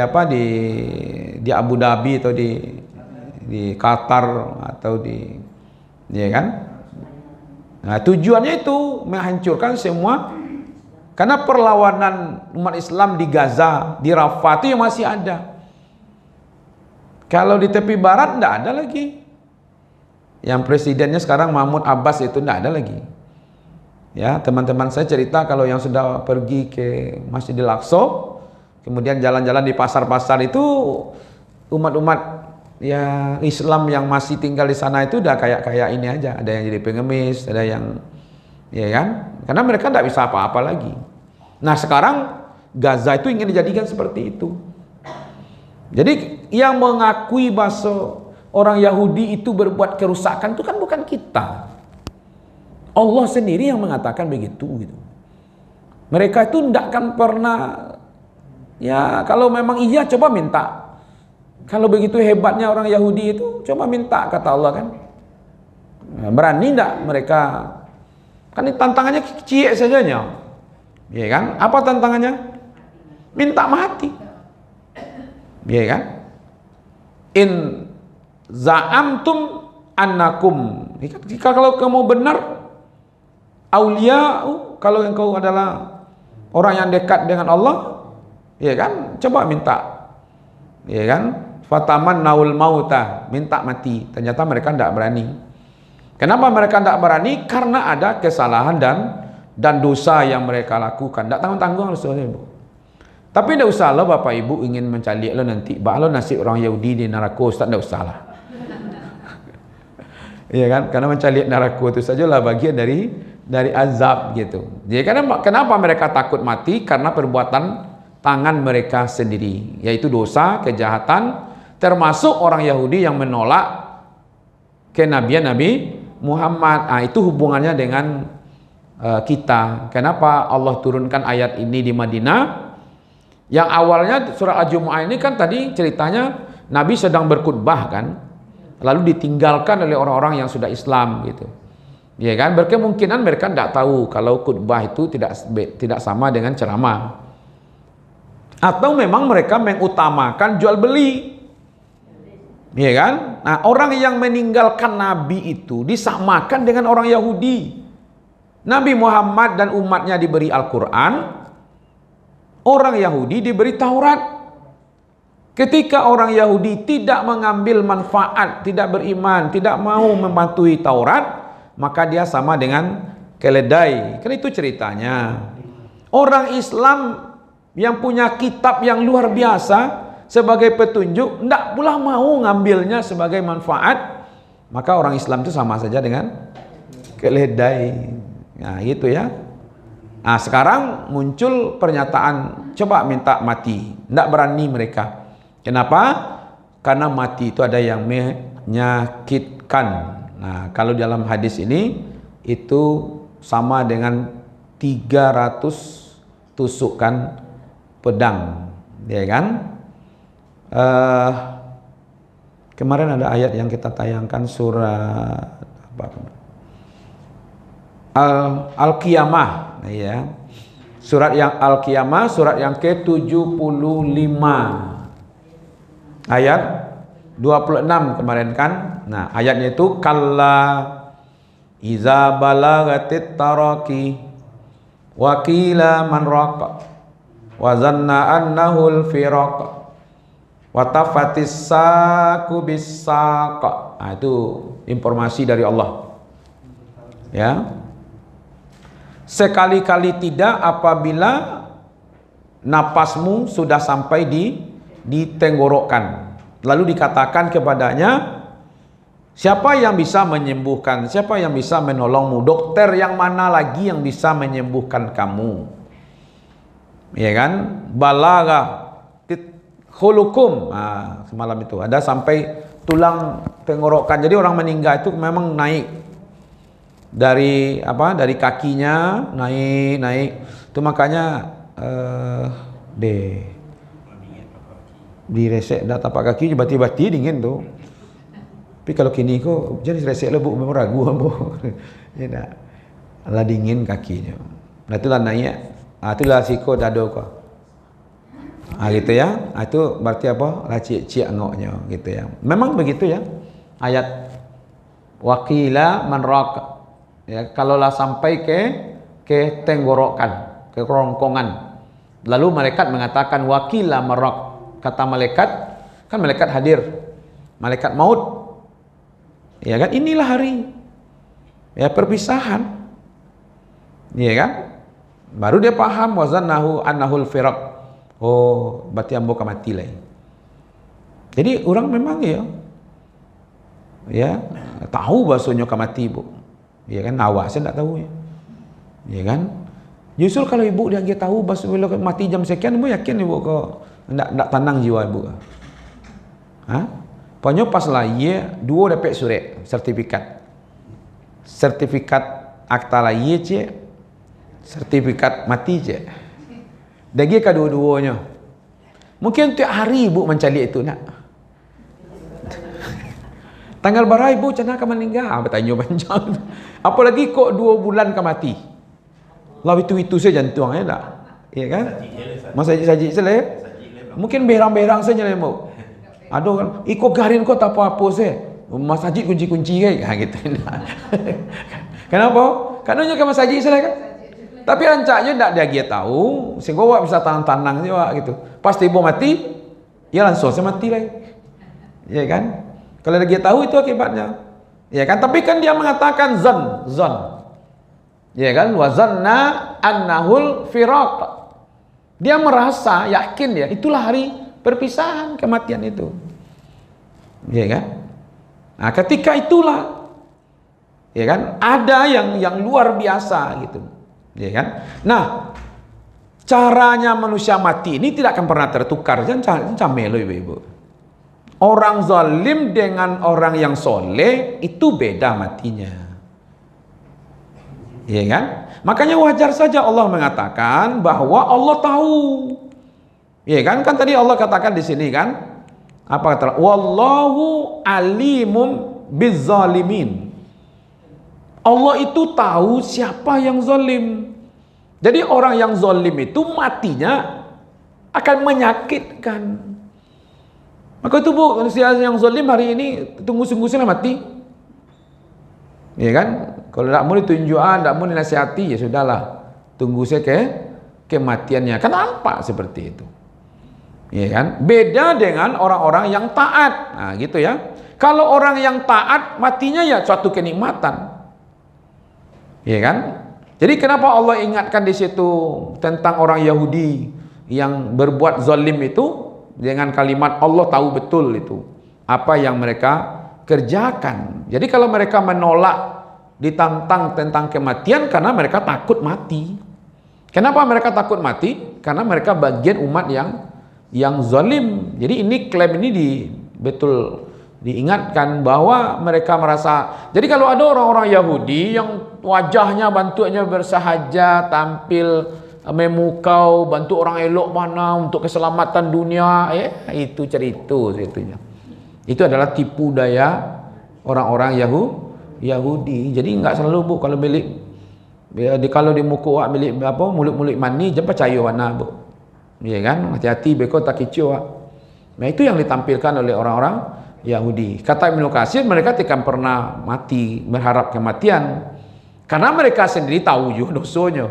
Abu Dhabi atau di Qatar atau ya kan? Nah, tujuannya itu menghancurkan semua, karena perlawanan umat Islam di Gaza, di Rafah itu yang masih ada. Kalau di tepi barat tidak ada lagi. Yang presidennya sekarang Mahmud Abbas itu tidak ada lagi. Ya, teman-teman saya cerita kalau yang sudah pergi ke Masjidil Aqsa, kemudian jalan-jalan di pasar-pasar itu, umat-umat ya Islam yang masih tinggal di sana itu udah kayak ini aja. Ada yang jadi pengemis, ada yang, ya kan? Karena mereka tidak bisa apa-apa lagi. Nah, sekarang Gaza itu ingin dijadikan seperti itu. Jadi yang mengakui bahwa orang Yahudi itu berbuat kerusakan itu kan bukan kita. Allah sendiri yang mengatakan begitu gitu. Mereka itu tidak akan pernah, ya kalau memang iya coba minta. Kalau begitu hebatnya orang Yahudi itu, coba minta kata Allah kan. Nah, berani tidak mereka? Kan tantangannya kecil sajanya. Ya kan? Apa tantangannya? Minta mati. Ya kan? In za'amtum annakum. Kalau kamu benar aulia, kalau engkau adalah orang yang dekat dengan Allah, ya kan, coba minta, ya kan, Fataman naul mauta, minta mati. Ternyata mereka tidak berani. Kenapa mereka tidak berani? Karena ada kesalahan dan dosa yang mereka lakukan. Tidak tanggung-tanggung saudara ibu. Tapi tidak usah lah Bapak Ibu ingin mencari lo nanti. Bahalo nasib orang Yahudi di neraka, Ustaz, tidak usah lah. Iya kan? Karena mencari neraka itu sajalah bagian dari azab gitu. Jadi kenapa mereka takut mati? Karena perbuatan tangan mereka sendiri, yaitu dosa, kejahatan, termasuk orang Yahudi yang menolak kenabian Nabi Muhammad. Itu hubungannya dengan kita. Kenapa Allah turunkan ayat ini di Madinah? Yang awalnya surah Al-Jumu'ah ini kan tadi ceritanya Nabi sedang berkhutbah kan, lalu ditinggalkan oleh orang-orang yang sudah Islam gitu. Ya kan, berkemungkinan mereka tidak tahu kalau khutbah itu tidak sama dengan ceramah. Atau memang mereka mengutamakan jual beli. Iya kan? Nah, orang yang meninggalkan Nabi itu disamakan dengan orang Yahudi. Nabi Muhammad dan umatnya diberi Al-Quran, orang Yahudi diberi Taurat. Ketika orang Yahudi tidak mengambil manfaat, tidak beriman, tidak mau mematuhi Taurat, maka dia sama dengan keledai. Kan itu ceritanya. Orang Islam yang punya kitab yang luar biasa sebagai petunjuk, tidak pula mau ngambilnya sebagai manfaat, maka orang Islam itu sama saja dengan keledai. Nah gitu ya. Nah sekarang muncul pernyataan coba minta mati, tidak berani mereka. Kenapa? Karena mati itu ada yang menyakitkan. Nah kalau dalam hadis ini itu sama dengan 300 tusukan pedang, ya kan? Kemarin ada ayat yang kita tayangkan surat apa? Al-Qiyamah, ya. Surat yang Al-Qiyamah, surat yang ke-75. Ayat 26 kemarin kan? Nah, ayatnya itu kalla iza balagatit taraqi wa qila man raqa wa zanna annahu al-firaq wa tafatis saqu bis-saq. Nah, itu informasi dari Allah. Ya. Sekali-kali tidak apabila napasmu sudah sampai di tenggorokan, lalu dikatakan kepadanya, siapa yang bisa menyembuhkan, siapa yang bisa menolongmu, dokter yang mana lagi yang bisa menyembuhkan kamu, ya kan? Balaga khulukum, semalam itu ada sampai tulang tenggorokan. Jadi orang meninggal itu memang naik dari apa, dari kakinya naik itu, makanya di resek dah tapak kaki bati-bati dingin tuh. Tapi kalau kini kok jadi resek lebuk memang ragu ambo. Ya dah. Lah dingin kakinya. Nah itulah naik. Itulah siko dado kok. Gitu ya. Itu berarti apa? Lah ciak-ciak ngoknya gitu ya. Memang begitu ya. Ayat waqila man raqa. Ya, kalaulah sampai ke tenggorokan, ke kerongkongan, lalu malaikat mengatakan wakila marok, kata malaikat, kan malaikat hadir, malaikat maut, ya kan, inilah hari ya perpisahan, ya kan, baru dia paham wazannahu annahul firaq. Oh berarti ambo mati lah. Jadi orang memang ya tahu bahasanya mati bu. Ya kan, awak saya tak tahu ya. Ya kan? Justru kalau ibu dia tahu bahasa bila mati jam sekian, ibu yakin ibu kok ndak tenang jiwa ibu. Pokoknya pas lah ye dua dapat surat sertifikat. Sertifikat akta lah ye je, sertifikat mati je. Dagi kedua-duanya. Mungkin tiap hari ibu mencari itu nak. Tanggal berapa ibu cina akan meninggal? Bertanya panjang. Apalagi kok 2 bulan akan mati. Lah itu saja jantung ya tak? Iya kan? Masa saji saja. Mungkin berang-berang saja lah ibu. Aduh kan, iko garin kok tak apa-apa saya. Mas Haji kunci-kunci kan gitu. Kenapa? Karena ke Mas Haji saja kan. Tapi rancaknya tak dia tahu, sehingga awak bisa tanang-tanang je awak gitu. Pas tiba mati, ya langsung saya mati lagi. Ya kan? Kalau dia tahu itu akibatnya. Ya kan? Tapi kan dia mengatakan zon. Ya kan? Wa zanna annahul firaq. Dia merasa yakin ya, itulah hari perpisahan, kematian itu. Ya kan? Nah, ketika itulah ya kan, ada yang luar biasa gitu. Ya kan? Nah, caranya manusia mati ini tidak akan pernah tertukar. Jangan camelo ibu-ibu. Orang zalim dengan orang yang soleh itu beda matinya. Ya kan? Makanya wajar saja Allah mengatakan bahwa Allah tahu. Ya kan? Kan tadi Allah katakan di sini kan? Apa kata? Wallahu alimum bizzalimin. Allah itu tahu siapa yang zalim. Jadi orang yang zalim itu matinya akan menyakitkan. Maka itu bu, manusia yang zalim hari ini tunggu-tunggu saja mati. Ya kan? Kalau tidak mau ditunjuk, tidak mau dinasihati, ya sudahlah. Tunggu saya kematiannya. Kenapa seperti itu? Ya kan? Beda dengan orang-orang yang taat. Nah, gitu ya. Kalau orang yang taat, matinya ya suatu kenikmatan. Ya kan? Jadi kenapa Allah ingatkan di situ tentang orang Yahudi yang berbuat zalim itu dengan kalimat Allah tahu betul itu apa yang mereka kerjakan. Jadi kalau mereka menolak, ditantang tentang kematian karena mereka takut mati. Kenapa mereka takut mati? Karena mereka bagian umat yang zalim. Jadi ini klaim ini betul diingatkan bahwa mereka merasa. Jadi kalau ada orang-orang Yahudi yang wajahnya bentuknya bersahaja, tampil memukau, bantu orang elok mana untuk keselamatan dunia, itu cerita itunya. Itu adalah tipu daya orang-orang Yahudi. Jadi enggak selalu bu kalau kalau di muka awak milik apa mulut-mulut mani jangan percaya warna bu. Ya kan? Hati-hati beko tak kicau. Nah, itu yang ditampilkan oleh orang-orang Yahudi. Kata Ibnu Katsir, mereka tidak pernah mati berharap kematian karena mereka sendiri tahu juga dosanya.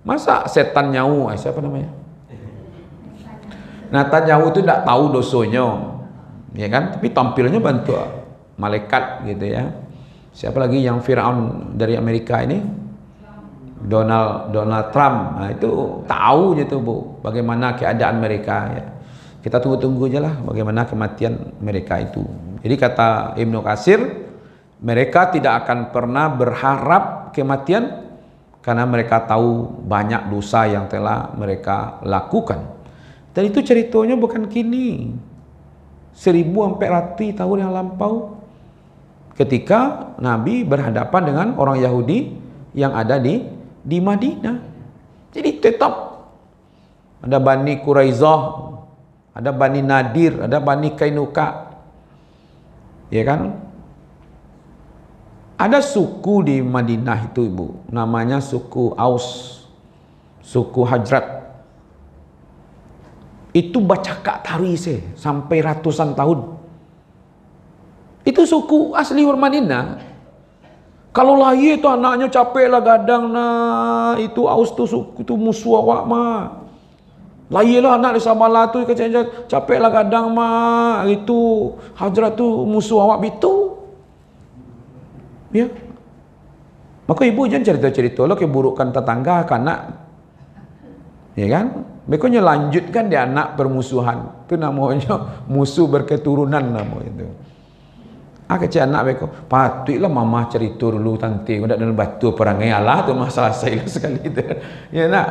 Masa setan nyawu, siapa namanya? Netanyahu itu tidak tahu dosanya, ya kan? Tapi tampilnya bantu malaikat gitu ya. Siapa lagi yang Firaun dari Amerika ini? Donald Trump. Nah, itu tahu gitu bu, bagaimana keadaan mereka ya. Kita tunggu-tunggu aja lah bagaimana kematian mereka itu. Jadi kata Ibnu Katsir, mereka tidak akan pernah berharap kematian karena mereka tahu banyak dosa yang telah mereka lakukan. Dan itu ceritanya bukan kini, 1000 sampai ratus tahun yang lampau, ketika Nabi berhadapan dengan orang Yahudi yang ada di Madinah. Jadi tetap ada Bani Quraizah, ada Bani Nadir, ada Bani Kainuka, ya kan? Ada suku di Madinah itu ibu, namanya suku Aus, suku Hajrat. Itu bacakak tarise sampai ratusan tahun. Itu suku asli orang Madinah. Kalau lahir itu anaknya capek lah gadang nah, itu Aus tu suku tu musuh awak mah. Lahirlah anak di Sabala tu capek lah gadang mah, itu Hajrat tu musuh awak itu. Ya. Maka ibu jangan cerita-cerita lah keburukan tetangga ke anak. Ya kan? Bekanya lanjutkan dia anak permusuhan. Itu namanya musuh berketurunan nama itu. Kecil anak beko, patutlah mama cerita dulu tante, udah dalam batu perangai Allah tu masalah saya sekali itu. Ya nak.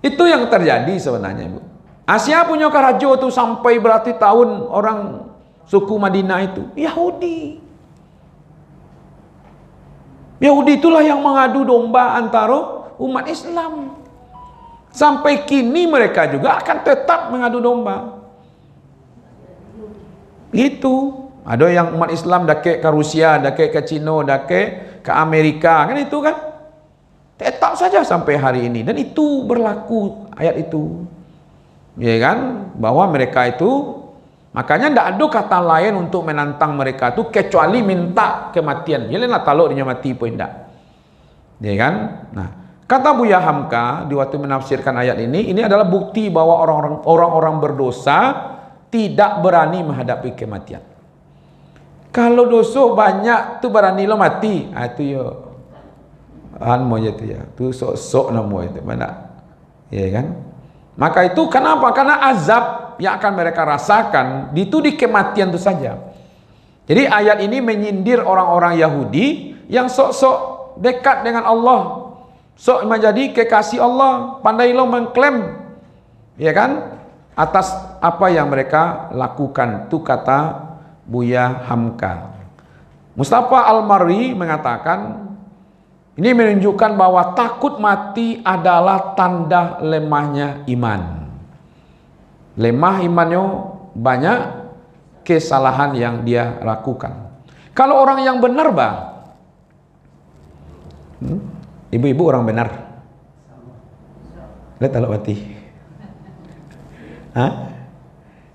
Itu yang terjadi sebenarnya ibu. Asia punya karajo tu sampai berarti tahun orang suku Madinah itu Yahudi. Yahudi itulah yang mengadu domba antara umat Islam. Sampai kini mereka juga akan tetap mengadu domba. Gitu. Ada yang umat Islam dake ke Rusia, dake ke Cina, dake ke Amerika, kan itu kan. Tetap saja sampai hari ini. Dan itu berlaku ayat itu. Ya kan? Bahwa mereka itu, makanya tidak ada kata lain untuk menantang mereka itu kecuali minta kematian. Jadi lah taluk dia mati pun tidak. Ya kan? Nah, kata Buya Hamka di waktu menafsirkan ayat ini adalah bukti bahwa orang-orang berdosa tidak berani menghadapi kematian. Kalau dosa banyak tu berani lo mati, itu yo mau tu ya, tu sok-sok nama itu mana, ya kan? Maka itu kenapa? Karena azab yang akan mereka rasakan itu di kematian itu saja. Jadi ayat ini menyindir orang-orang Yahudi yang sok-sok dekat dengan Allah, sok menjadi kekasih Allah, pandai lo mengklaim, ya kan, atas apa yang mereka lakukan. Itu kata Buya Hamka. Mustafa Al-Marri mengatakan ini menunjukkan bahwa takut mati adalah tanda lemahnya iman. Lemah imannya, banyak kesalahan yang dia lakukan. Kalau orang yang benar, Bang, ibu-ibu orang benar, lihat kalau mati.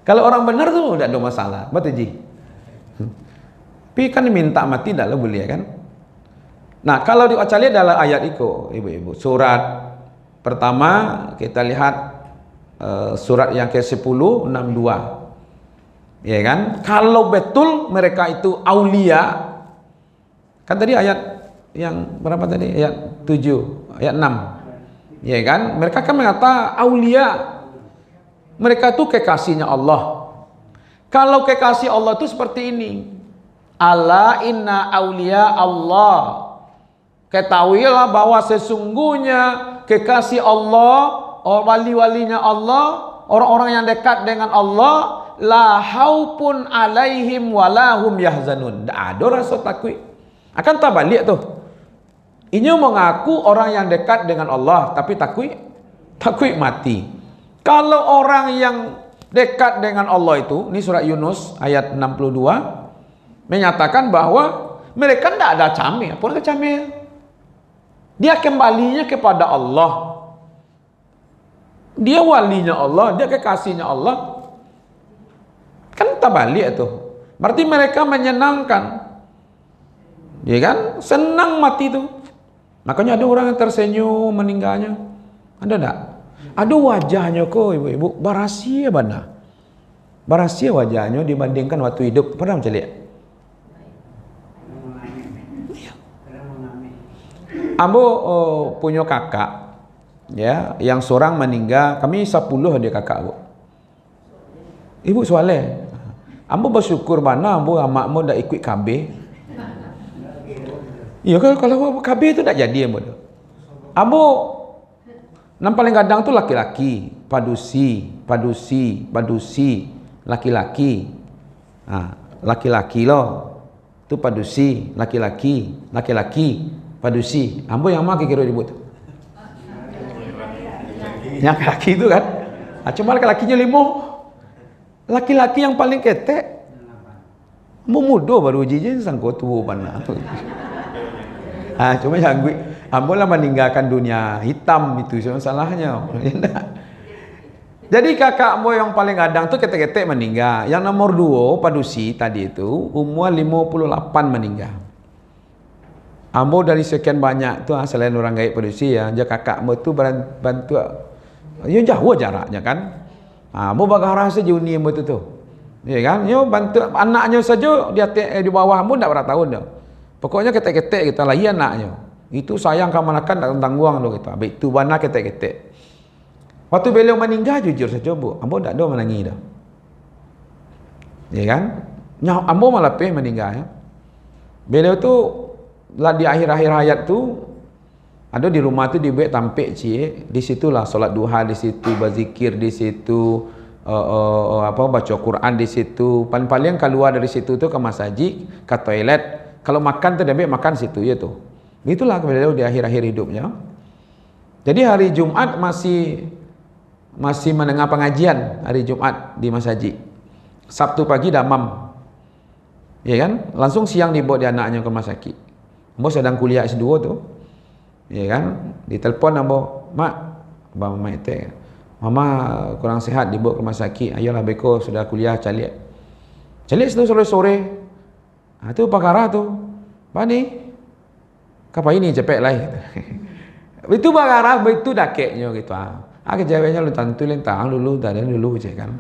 Kalau orang benar tuh tidak ada masalah, betul Ji. Tapi kan minta mati tidak boleh kan. Nah, kalau dibaca lihat dalam ayat itu, ibu-ibu, surat pertama kita lihat surat yang ke-10 62, ya kan. Kalau betul mereka itu aulia, kan tadi ayat yang berapa tadi, ayat 7, ayat 6, ya kan. Mereka kan mengata aulia, mereka itu kekasihnya Allah. Kalau kekasih Allah itu seperti ini, ala inna aulia Allah, ketahuilah bahwa sesungguhnya kekasih Allah, wali-walinya Allah, orang-orang yang dekat dengan Allah, la haupun alaihim walahum yahzanun. Tak ada rasa takut. Akan tak balik tuh. Ini mengaku orang yang dekat dengan Allah tapi takut mati. Kalau orang yang dekat dengan Allah itu, ini surat Yunus ayat 62, menyatakan bahwa mereka tidak ada camil. Apa itu camil? Dia kembalinya kepada Allah. Dia walinya Allah, dia kekasihnya Allah. Kan tak balik itu. Berarti mereka menyenangkan. Ya kan? Senang mati itu. Makanya ada orang yang tersenyum meninggalnya. Ada tak? Ada wajahnya kok ibu-ibu, barasia bana. Barasia wajahnya dibandingkan waktu hidup. Pernah macam lihat? Ambo punya kakak, ya, yang seorang meninggal. Kami 10 dia kakak bu. Ibu soalnya, ambo bersyukur mana ambo amakmu dah ikut KB. Iya kalau KB itu tak jadi ambo. Ambo yang paling kadang tu laki-laki, padusi, laki-laki. Laki-laki loh. Tu padusi, laki-laki, padusi. Ambo yang mana kira disebut? Yang laki itu kan. Cuma laki-lakinya 5. Laki-laki yang paling ketek. Ambo muda baru uji sangko tua pana. Cuma yang gue, ambo lah meninggalkan dunia hitam itu salahnya. Jadi kakak ambo yang paling kadang tu ketek-ketek meninggal. Yang nomor 2 padusi tadi itu umur 58 meninggal. Ambo dari sekian banyak tu selain orang gaib padusi ya, kakak ambo tu bantu. Ya jauh jaraknya kan. Ambo bagara saja uni ambo tu. Ya kan? Yo bantu anaknya saja di bawah ambo tak berapa tahun dah. Pokoknya ketek-ketek kita lagi anaknya. Itu sayang kamanakan tak tangguang lo kita. Baik tu bana ketek-ketek. Waktu beliau meninggal jujur saja bu, ambo tak ada menangis dah. Ya kan? Ambo malah meninggal ya. Beliau tu lah di akhir-akhir hayat tu ada di rumah tu dibuat tampik di situlah solat duha, di situ berzikir, di situ baca Quran, di situ paling keluar dari situ tu ke masjid, ke toilet. Kalau makan tu dia makan situ ya tu. Itulah beliau di akhir-akhir hidupnya. Jadi hari Jumat masih mendengar pengajian hari Jumat di masjid. Sabtu pagi damam. Ya kan? Langsung siang dibawa dia anaknya ke rumah sakit. Ambo sedang kuliah S2 tu. Ya kan? Ditelepon ambo, "Mak, abang mama itu. Mama kurang sihat dibawa ke rumah sakit. Ayolah beko sudah kuliah calik." Calik itu sore-sore. Itu perkara tu. Bani. Kapa ini cepet lah. Itu perkara itu dakeknya gitu. Kejawabnya lu tentu lentang dulu, tak ada dulu je kan.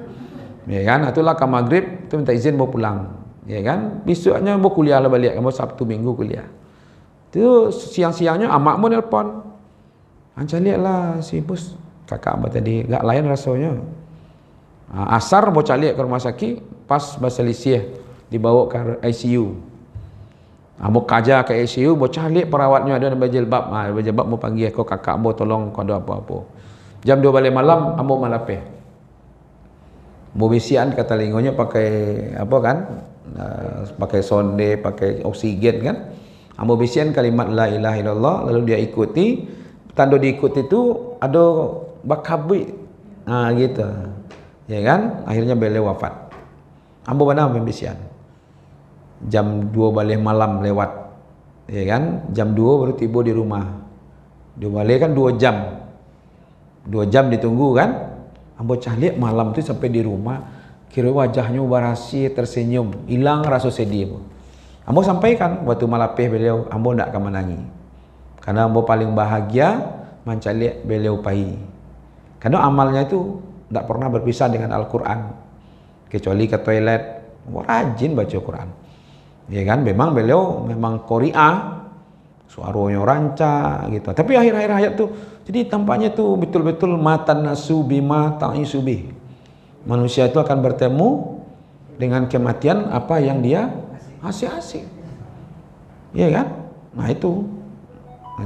Ya kan, itulah ke maghrib tu minta izin mau pulang. Ya kan, besoknya mau kuliah lah balik, mau Sabtu Minggu kuliah. Tu siang-siangnya amak mau nelpon. Anca lihatlah si bos kakak abah tadi gak lain rasanya. Asar mau calik ke rumah sakit, pas baselisih dibawa ke ICU. Mau kaja ke ICU, mau calik perawatnya ada berjilbab. Berjilbab mau panggil kau kakak mau tolong kau ada apa-apa. Jam 2 balik malam, ambo malapeh. Mau bisian kata lingonya pakai apa kan? Pakai sonde, pakai oksigen kan? Ambo bisian kalimat la ilaha illallah, lalu dia ikuti. Tanda diikuti itu ada bakabui. Gitu. Ya kan? Akhirnya beliau wafat. Ambo mana pembisian? Jam 2 balik malam lewat. Ya kan? Jam 2 baru tiba di rumah. 2 balik kan 2 jam. 2 jam ditunggu kan? Ambo calik malam tu sampai di rumah, kira wajahnya berasi tersenyum, hilang rasa sedih. Ambo sampaikan waktu malapeh beliau, ambo ndak akan menangi. Karena ambo paling bahagia mencalik beliau pai. Karena amalnya itu ndak pernah berpisah dengan Al-Qur'an. Kecuali ke toilet, rajin baca Quran. Ya kan, memang beliau memang qari'ah, suaranya rancak gitu. Tapi akhir-akhir hayat tuh jadi tampaknya tuh betul-betul matan nasu bima ta'isubi. Manusia itu akan bertemu dengan kematian apa yang dia asik-asik. Iya kan? Nah itu.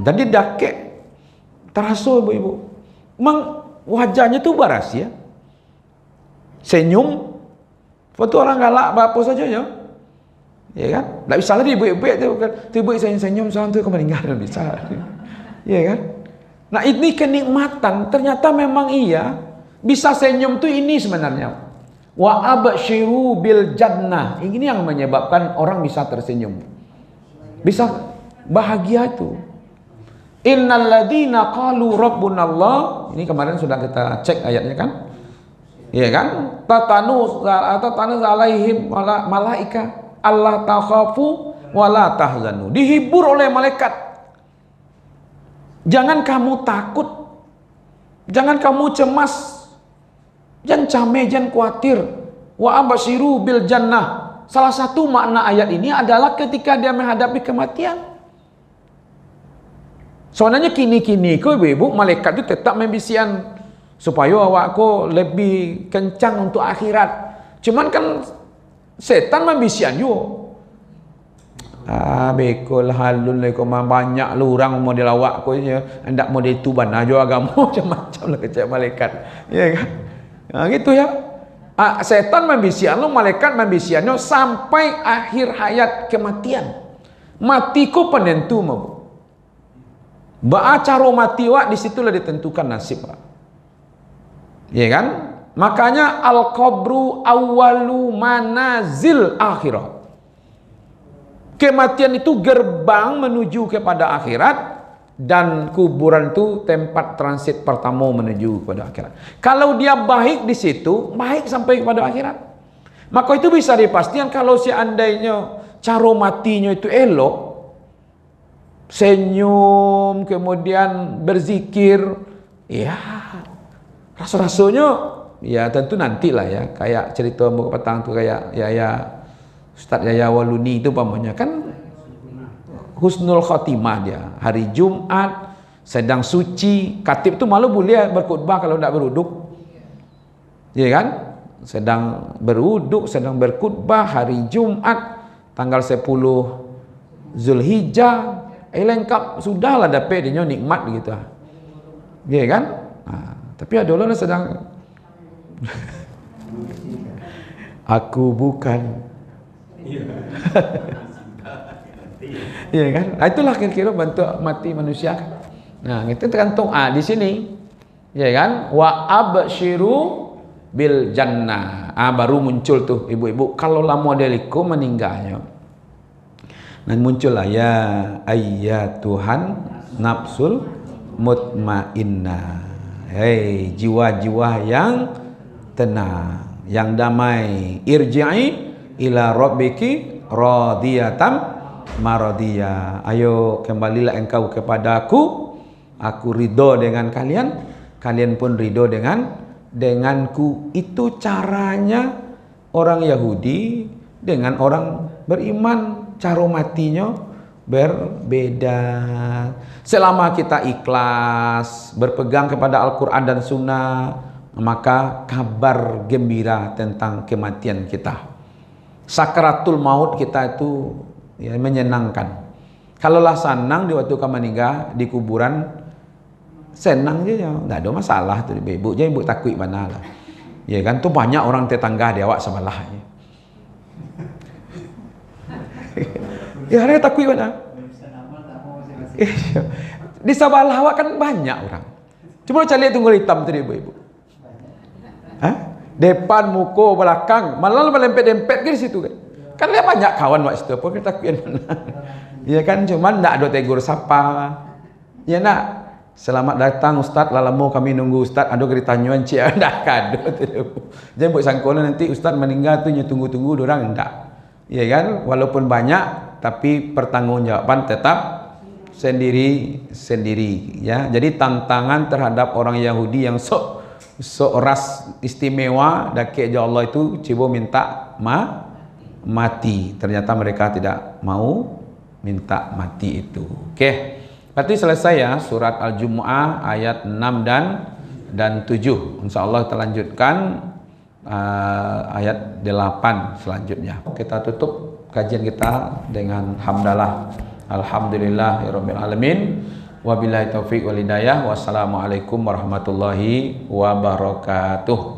Dan dia dakek terasa ibu-ibu. Memang wajahnya tuh baras ya. Senyum. Waktu orang galak apa saja ya. Ya kan? Tak bisa lagi ibu-ibu tu kan. Ibu senyum salam tu kau meninggal bisa. Ya kan? Nah ini kenikmatan, ternyata memang iya. Bisa senyum tu ini sebenarnya. Wa abshiru bil jannah. Ini yang menyebabkan orang bisa tersenyum. Bisa bahagia itu. Innal ladzina qalu rabbunallah. Ini kemarin sudah kita cek ayatnya kan? Iya kan? Tatanus alaihim malaika Allah takhafu wala tahzanu. Dihibur oleh malaikat. Jangan kamu takut, jangan kamu cemas, jangan cameh, jangan khawatir. Wa abshiru bil jannah. Salah satu makna ayat ini adalah ketika dia menghadapi kematian. Soalnya kini-kini kau ibu malaikat itu tetap membisian supaya awakku lebih kencang untuk akhirat. Cuman kan setan membisian juga. Bekul halul le banyak lu orang model awak ko nya hendak model tuban aja agama macam-macam lah kecak malaikat. Ya kan? Gitu ya. Setan membisian lu, malaikat membisiannya sampai akhir hayat kematian. Mati ko penentu mau. Ba cara mati wak di situlah ditentukan nasib. Ya kan? Makanya al-qabru awwalu manazil akhirat. Kematian itu gerbang menuju kepada akhirat, dan kuburan itu tempat transit pertama menuju kepada akhirat. Kalau dia baik di situ, baik sampai kepada akhirat. Maka itu bisa dipastikan kalau seandainya cara matinya itu elok, senyum, kemudian berzikir, ya rasa-rasanya ya tentu nantilah ya, kayak cerita muka petang tuh kayak ya Ustaz Yaya Waluni itu pamannya kan husnul khotimah dia. Hari Jumat sedang suci, khatib itu malu boleh berkhutbah kalau tidak beruduk. Ya kan? Sedang beruduk, sedang berkhutbah hari Jumat tanggal 10 Zulhijjah. Lengkap sudahlah dapat dia nikmat gitu. Ya kan? Tapi ada orang sedang aku bukan. Iya kan? Itulah kira-kira bentuk mati manusia. Nah, itu tergantung di sini. Ya kan? Wa abshiru bil jannah. Baru muncul tuh ibu-ibu kalau lah modeliku meninggalnya. Dan muncullah ya ayyatuhan nafsul mutmainnah. Hei jiwa-jiwa yang tenang, yang damai. Irji'i ila rabbiki radiyatan maradiyah. Ayo kembalilah engkau kepada aku ridho dengan kalian, kalian pun ridho dengan denganku. Itu caranya orang Yahudi dengan orang beriman, cara matinya berbeda. Selama kita ikhlas berpegang kepada Al-Quran dan Sunnah, maka kabar gembira tentang kematian kita. Sakratul maut kita itu ya, menyenangkan. Kalaulah senang di waktu kamu meninggal di kuburan, senang je ya, tidak ada masalah tu ibu je, ibu takut mana lah. Ya kan, tu banyak orang tetangga dia awak sebelah. Ya, dia takut mana? Di sebelah awak kan banyak orang. Cuma cari tunggu hitam tu ibu-ibu. Depan, muka, belakang, malah melempet-dempet ke di situ kan. Kan dia banyak kawan waktu situ, apa kita takutin mana? Ya kan, cuman tak ada tegur sapa. Ya nak, selamat datang Ustaz, lama kami nunggu Ustaz, ada keritanyuan cik, dah kado. Jangan buat sangkola nanti Ustaz meninggal tu tunggu-tunggu orang enggak. Ya kan, walaupun banyak tapi pertanggungjawaban tetap sendiri-sendiri ya. Jadi tantangan terhadap orang Yahudi yang sok ras istimewa dake Allah itu coba minta mati. Ternyata mereka tidak mau minta mati itu. Oke. Berarti selesai ya surat Al-Jumu'ah ayat 6 dan 7. Insyaallah kita lanjutkan ayat 8 selanjutnya. Kita tutup kajian kita dengan hamdalah. Alhamdulillahirabbil alamin. Wabillahi taufiq wal hidayah. Wassalamualaikum warahmatullahi wabarakatuh.